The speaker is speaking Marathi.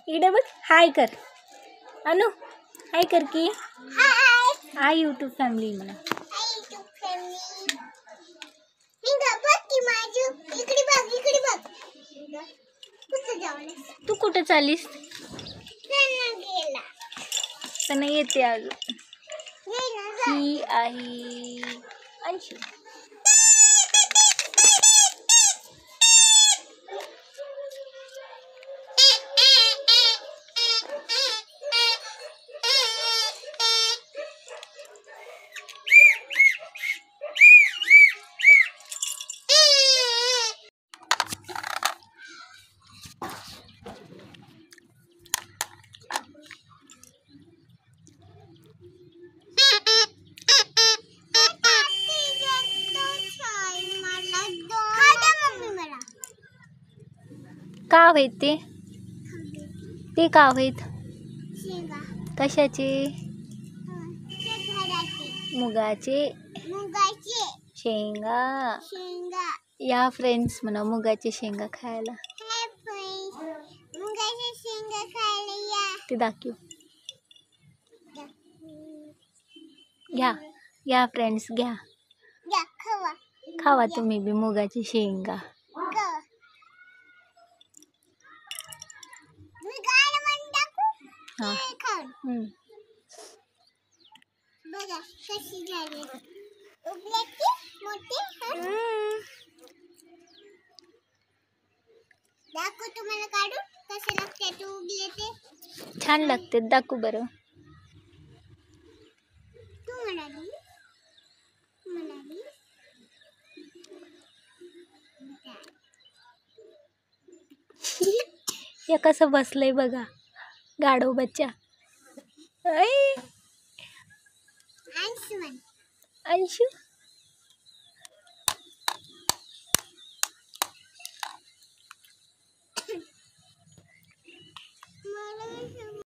इकडे बघ, हाय कर अनु, हाय कर की. हाय यूट्यूब फॅमिली म्हणा. तू कुठे चालीस? तर नाही येते अजून. ही आहे अंशू. का आहेत ते का आहेत? कशाचे? मुगाचे शेंगा. या फ्रेंड्स म्हणा मुगाचे शेंगा खायला. ते दाखव. घ्या फ्रेंड्स घ्या. खावा तुम्ही बी मुगाची शेंगा. तुम्हाला काढू कसे लागते तू उगले ते? छान लागते, दाखवू बरं. तू म्हणाली हे कसं बसलंय बघा गाढव बच्चा. अंशु अंशू